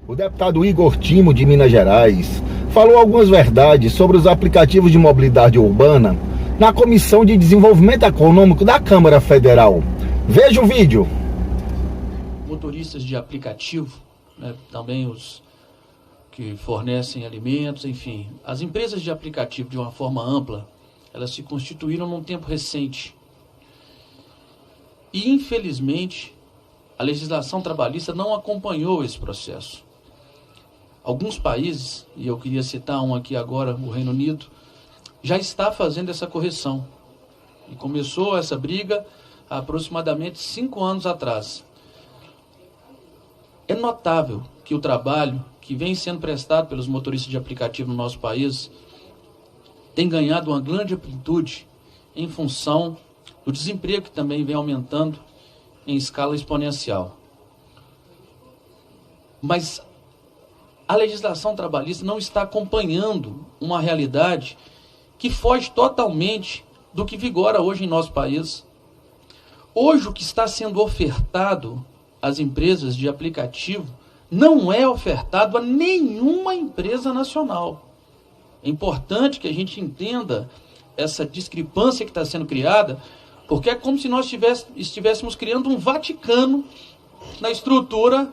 O deputado Igor Timo, de Minas Gerais, falou algumas verdades sobre os aplicativos de mobilidade urbana na Comissão de Desenvolvimento Econômico da Câmara Federal. Veja o vídeo. Motoristas de aplicativo, também os que fornecem alimentos, enfim. As empresas de aplicativo, de uma forma ampla, elas se constituíram num tempo recente. E, infelizmente, a legislação trabalhista não acompanhou esse processo. Alguns países, e eu queria citar um aqui agora, o Reino Unido, já está fazendo essa correção. E começou essa briga há aproximadamente 5 anos atrás. É notável que o trabalho que vem sendo prestado pelos motoristas de aplicativo no nosso país tem ganhado uma grande amplitude em função do desemprego que também vem aumentando em escala exponencial. Mas a legislação trabalhista não está acompanhando uma realidade que foge totalmente do que vigora hoje em nosso país. Hoje o que está sendo ofertado às empresas de aplicativo não é ofertado a nenhuma empresa nacional. É importante que a gente entenda essa discrepância que está sendo criada, porque é como se nós estivéssemos criando um Vaticano na estrutura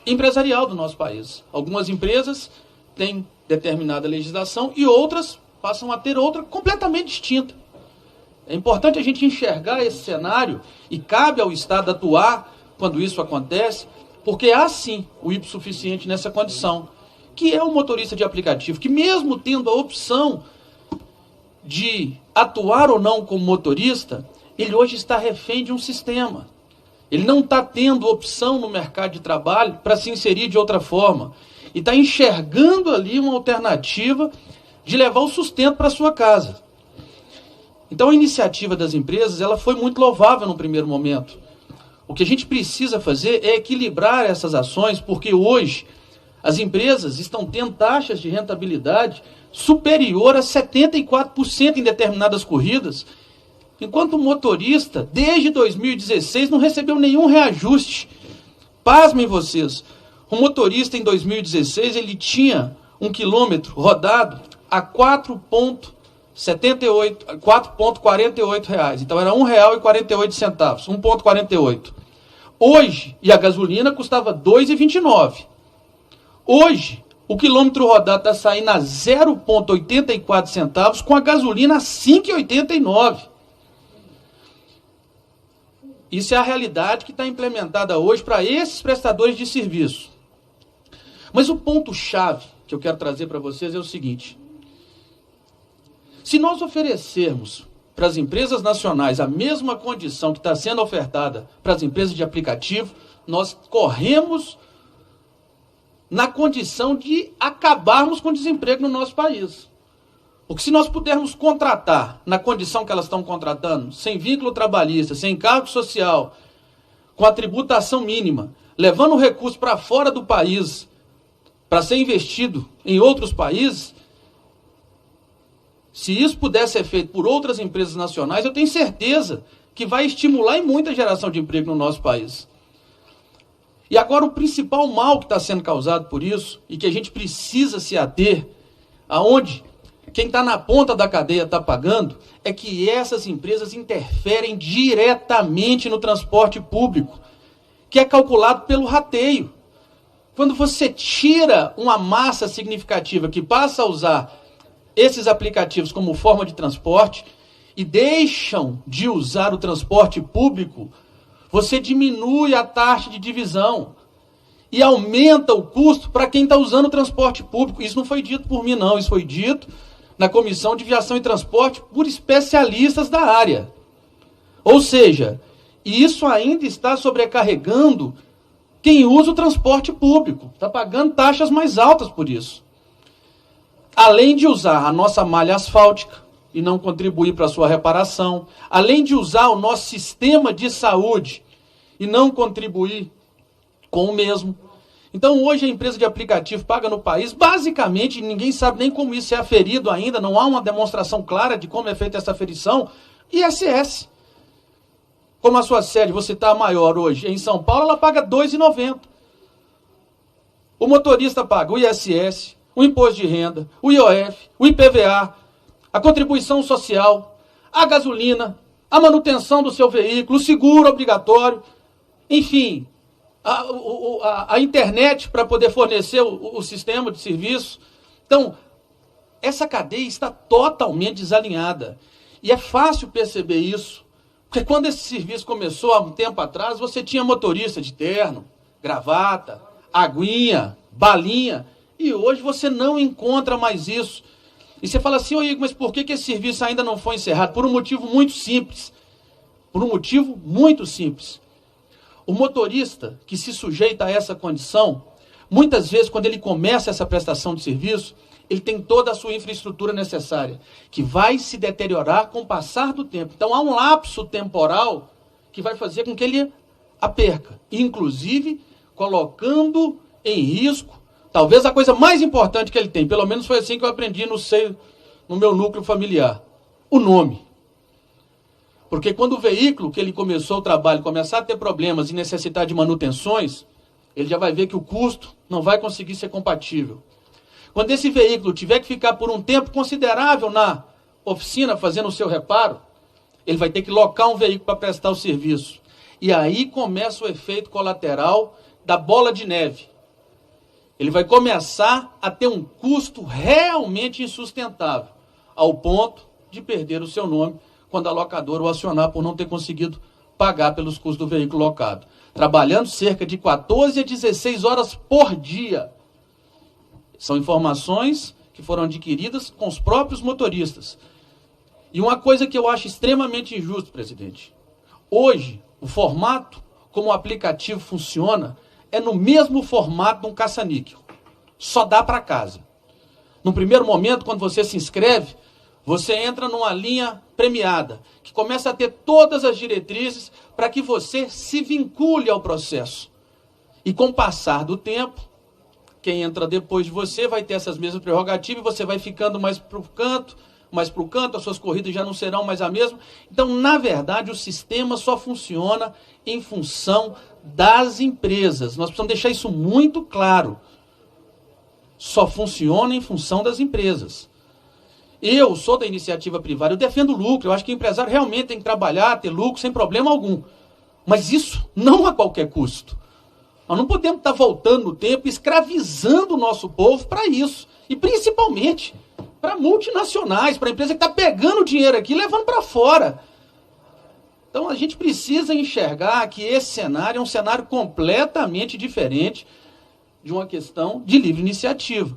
empresarial do nosso país. Algumas empresas têm determinada legislação e outras passam a ter outra completamente distinta. É importante a gente enxergar esse cenário e cabe ao Estado atuar quando isso acontece, porque há sim o hipossuficiente nessa condição, que é o motorista de aplicativo, que mesmo tendo a opção de atuar ou não como motorista, ele hoje está refém de um sistema. Ele não está tendo opção no mercado de trabalho para se inserir de outra forma. E está enxergando ali uma alternativa de levar o sustento para sua casa. Então a iniciativa das empresas ela foi muito louvável no primeiro momento. O que a gente precisa fazer é equilibrar essas ações, porque hoje as empresas estão tendo taxas de rentabilidade superior a 74% em determinadas corridas, enquanto o motorista, desde 2016, não recebeu nenhum reajuste. Pasmem vocês, o motorista em 2016 ele tinha 1 quilômetro rodado a R$ 4,48, então era R$ 1,48, 1,48. Hoje, e a gasolina custava R$ 2,29. Hoje, o quilômetro rodado está saindo a 0,84 centavos com a gasolina a 5,89. Isso é a realidade que está implementada hoje para esses prestadores de serviço. Mas o ponto-chave que eu quero trazer para vocês é o seguinte. Se nós oferecermos para as empresas nacionais a mesma condição que está sendo ofertada para as empresas de aplicativo, nós corremos na condição de acabarmos com o desemprego no nosso país. Porque se nós pudermos contratar na condição que elas estão contratando, sem vínculo trabalhista, sem encargo social, com a tributação mínima, levando o recurso para fora do país, para ser investido em outros países, se isso puder ser feito por outras empresas nacionais, eu tenho certeza que vai estimular em muita geração de emprego no nosso país. E agora o principal mal que está sendo causado por isso, e que a gente precisa se ater, aonde quem está na ponta da cadeia está pagando, é que essas empresas interferem diretamente no transporte público, que é calculado pelo rateio. Quando você tira uma massa significativa que passa a usar esses aplicativos como forma de transporte e deixam de usar o transporte público, você diminui a taxa de divisão e aumenta o custo para quem está usando o transporte público. Isso não foi dito por mim, não. Isso foi dito na Comissão de Viação e Transporte por especialistas da área. Ou seja, isso ainda está sobrecarregando quem usa o transporte público. Está pagando taxas mais altas por isso. Além de usar a nossa malha asfáltica e não contribuir para a sua reparação, além de usar o nosso sistema de saúde e não contribuir com o mesmo. Então hoje a empresa de aplicativo paga no país, basicamente, ninguém sabe nem como isso é aferido ainda, não há uma demonstração clara de como é feita essa aferição, ISS. Como a sua sede, você está maior hoje em São Paulo, ela paga R$ 2,90. O motorista paga o ISS, o imposto de renda, o IOF, o IPVA, a contribuição social, a gasolina, a manutenção do seu veículo, o seguro obrigatório, enfim, a internet para poder fornecer o sistema de serviço. Então, essa cadeia está totalmente desalinhada. E é fácil perceber isso, porque quando esse serviço começou há um tempo atrás, você tinha motorista de terno, gravata, aguinha, balinha, e hoje você não encontra mais isso. E você fala assim, ô Igor, mas por que esse serviço ainda não foi encerrado? Por um motivo muito simples. Por um motivo muito simples. O motorista que se sujeita a essa condição, muitas vezes, quando ele começa essa prestação de serviço, ele tem toda a sua infraestrutura necessária, que vai se deteriorar com o passar do tempo. Então, há um lapso temporal que vai fazer com que ele a perca, inclusive colocando em risco, talvez a coisa mais importante que ele tem, pelo menos foi assim que eu aprendi no meu núcleo familiar, o nome. Porque quando o veículo que ele começou o trabalho começar a ter problemas e necessitar de manutenções, ele já vai ver que o custo não vai conseguir ser compatível. Quando esse veículo tiver que ficar por um tempo considerável na oficina fazendo o seu reparo, ele vai ter que locar um veículo para prestar o serviço. E aí começa o efeito colateral da bola de neve. Ele vai começar a ter um custo realmente insustentável, ao ponto de perder o seu nome quando a locadora o acionar por não ter conseguido pagar pelos custos do veículo locado. Trabalhando cerca de 14 a 16 horas por dia. São informações que foram adquiridas com os próprios motoristas. E uma coisa que eu acho extremamente injusto, presidente. Hoje, o formato como o aplicativo funciona é no mesmo formato de um caça-níquel. Só dá para casa. No primeiro momento, quando você se inscreve, você entra numa linha premiada, que começa a ter todas as diretrizes para que você se vincule ao processo. E com o passar do tempo, quem entra depois de você vai ter essas mesmas prerrogativas, e você vai ficando mais para o canto, as suas corridas já não serão mais a mesma. Então, na verdade, o sistema só funciona em função das empresas. Nós precisamos deixar isso muito claro. Só funciona em função das empresas. Eu sou da iniciativa privada, eu defendo o lucro, eu acho que o empresário realmente tem que trabalhar, ter lucro, sem problema algum. Mas isso não a qualquer custo. Nós não podemos estar voltando no tempo, escravizando o nosso povo para isso. E principalmente para multinacionais, para a empresa que está pegando o dinheiro aqui e levando para fora. Então a gente precisa enxergar que esse cenário é um cenário completamente diferente de uma questão de livre iniciativa.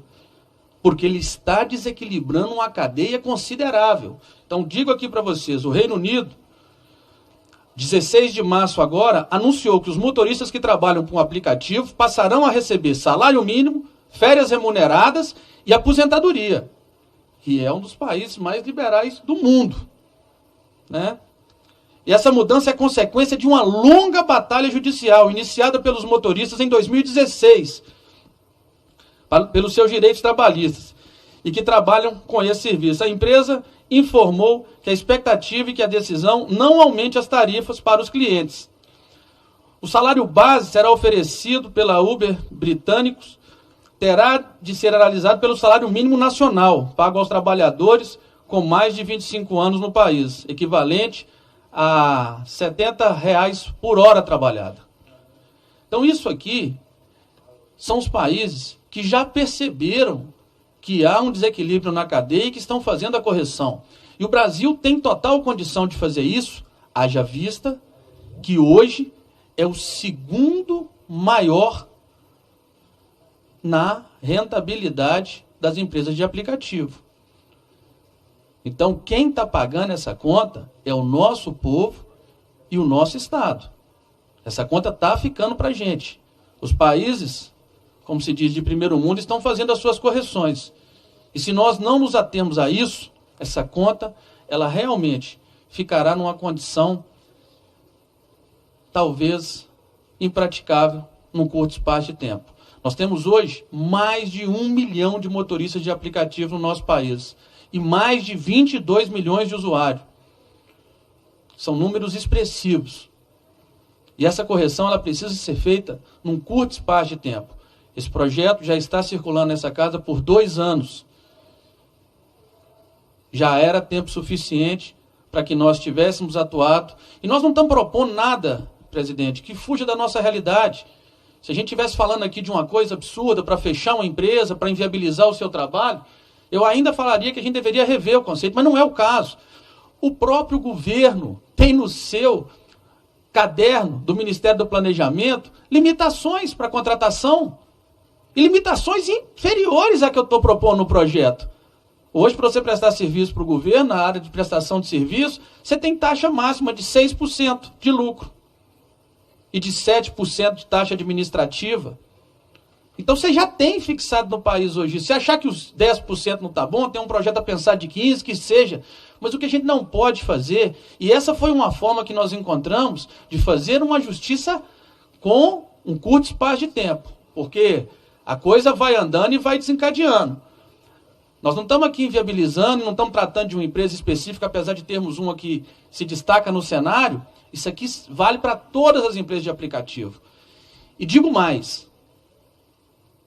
Porque ele está desequilibrando uma cadeia considerável. Então digo aqui para vocês, o Reino Unido, 16 de março agora, anunciou que os motoristas que trabalham com o aplicativo passarão a receber salário mínimo, férias remuneradas e aposentadoria, que é um dos países mais liberais do mundo, né? E essa mudança é consequência de uma longa batalha judicial, iniciada pelos motoristas em 2016, pelos seus direitos trabalhistas, e que trabalham com esse serviço. A empresa informou que a expectativa é que a decisão não aumente as tarifas para os clientes. O salário base será oferecido pela Uber britânicos, terá de ser analisado pelo salário mínimo nacional, pago aos trabalhadores com mais de 25 anos no país, equivalente a R$ 70 por hora trabalhada. Então isso aqui são os países que já perceberam que há um desequilíbrio na cadeia e que estão fazendo a correção. E o Brasil tem total condição de fazer isso, haja vista que hoje é o segundo maior na rentabilidade das empresas de aplicativo. Então, quem está pagando essa conta é o nosso povo e o nosso Estado. Essa conta está ficando para a gente. Os países, como se diz, de primeiro mundo, estão fazendo as suas correções. E se nós não nos atemos a isso, essa conta, ela realmente ficará numa condição talvez impraticável num curto espaço de tempo. Nós temos hoje mais de 1 milhão de motoristas de aplicativo no nosso país e mais de 22 milhões de usuários. São números expressivos. E essa correção ela precisa ser feita num curto espaço de tempo. Esse projeto já está circulando nessa casa por 2 anos. Já era tempo suficiente para que nós tivéssemos atuado. E nós não estamos propondo nada, presidente, que fuja da nossa realidade. Se a gente estivesse falando aqui de uma coisa absurda para fechar uma empresa, para inviabilizar o seu trabalho, eu ainda falaria que a gente deveria rever o conceito, mas não é o caso. O próprio governo tem no seu caderno do Ministério do Planejamento limitações para contratação e limitações inferiores à que eu estou propondo no projeto. Hoje, para você prestar serviço para o governo, na área de prestação de serviço, você tem taxa máxima de 6% de lucro e de 7% de taxa administrativa. Então, você já tem fixado no país hoje. Se achar que os 10% não está bom, tem um projeto a pensar de 15%, que seja. Mas o que a gente não pode fazer, e essa foi uma forma que nós encontramos de fazer uma justiça com um curto espaço de tempo. Porque a coisa vai andando e vai desencadeando. Nós não estamos aqui inviabilizando, não estamos tratando de uma empresa específica, apesar de termos uma que se destaca no cenário. Isso aqui vale para todas as empresas de aplicativo. E digo mais,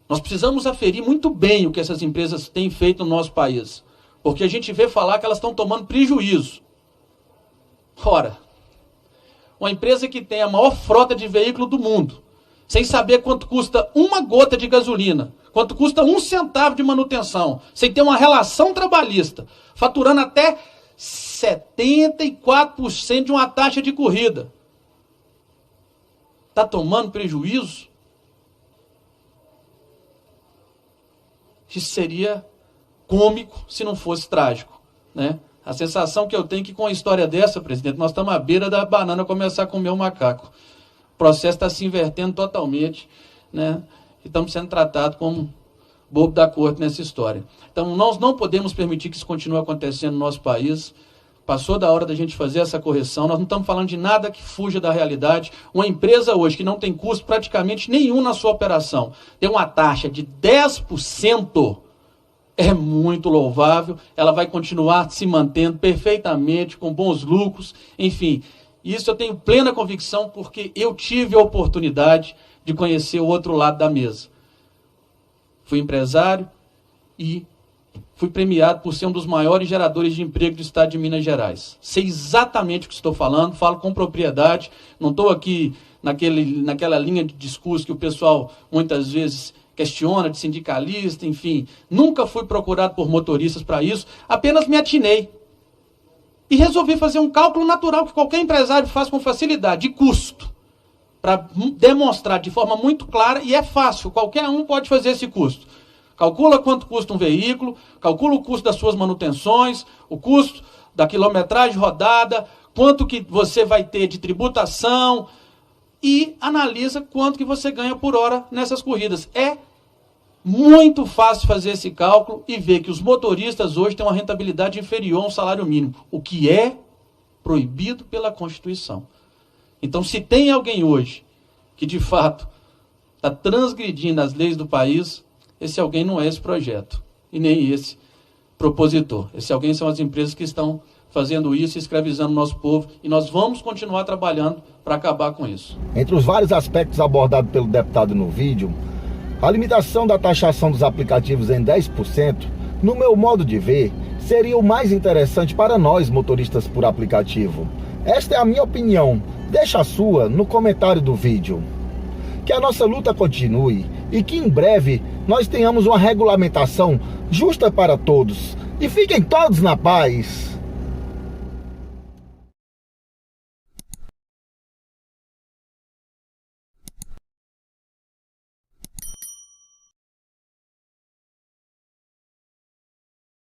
nós precisamos aferir muito bem o que essas empresas têm feito no nosso país. Porque a gente vê falar que elas estão tomando prejuízo. Ora, uma empresa que tem a maior frota de veículo do mundo, sem saber quanto custa uma gota de gasolina, quanto custa 1 centavo de manutenção, sem ter uma relação trabalhista, faturando até 74% de uma taxa de corrida. Está tomando prejuízo? Isso seria cômico se não fosse trágico, né? A sensação que eu tenho é que com a história dessa, presidente, nós estamos à beira da banana começar a comer o macaco. O processo está se invertendo totalmente, né? E estamos sendo tratados como bobo da corte nessa história. Então, nós não podemos permitir que isso continue acontecendo no nosso país. Passou da hora da gente fazer essa correção. Nós não estamos falando de nada que fuja da realidade. Uma empresa hoje que não tem custo praticamente nenhum na sua operação, tem uma taxa de 10%, é muito louvável. Ela vai continuar se mantendo perfeitamente, com bons lucros. Enfim, isso eu tenho plena convicção porque eu tive a oportunidade de conhecer o outro lado da mesa. Fui empresário e fui premiado por ser um dos maiores geradores de emprego do estado de Minas Gerais. Sei exatamente o que estou falando, falo com propriedade, não estou aqui naquela linha de discurso que o pessoal muitas vezes questiona, de sindicalista, enfim. Nunca fui procurado por motoristas para isso, apenas me atinei. E resolvi fazer um cálculo natural que qualquer empresário faz com facilidade, de custo, para demonstrar de forma muito clara, e é fácil, qualquer um pode fazer esse custo. Calcula quanto custa um veículo, calcula o custo das suas manutenções, o custo da quilometragem rodada, quanto que você vai ter de tributação e analisa quanto que você ganha por hora nessas corridas. É muito fácil fazer esse cálculo e ver que os motoristas hoje têm uma rentabilidade inferior a um salário mínimo, o que é proibido pela Constituição. Então, se tem alguém hoje que, de fato, está transgredindo as leis do país, esse alguém não é esse projeto, e nem esse propositor. Esse alguém são as empresas que estão fazendo isso, escravizando o nosso povo, e nós vamos continuar trabalhando para acabar com isso. Entre os vários aspectos abordados pelo deputado no vídeo, a limitação da taxação dos aplicativos em 10%, no meu modo de ver, seria o mais interessante para nós, motoristas por aplicativo. Esta é a minha opinião. Deixa a sua no comentário do vídeo. Que a nossa luta continue e que em breve nós tenhamos uma regulamentação justa para todos. E fiquem todos na paz.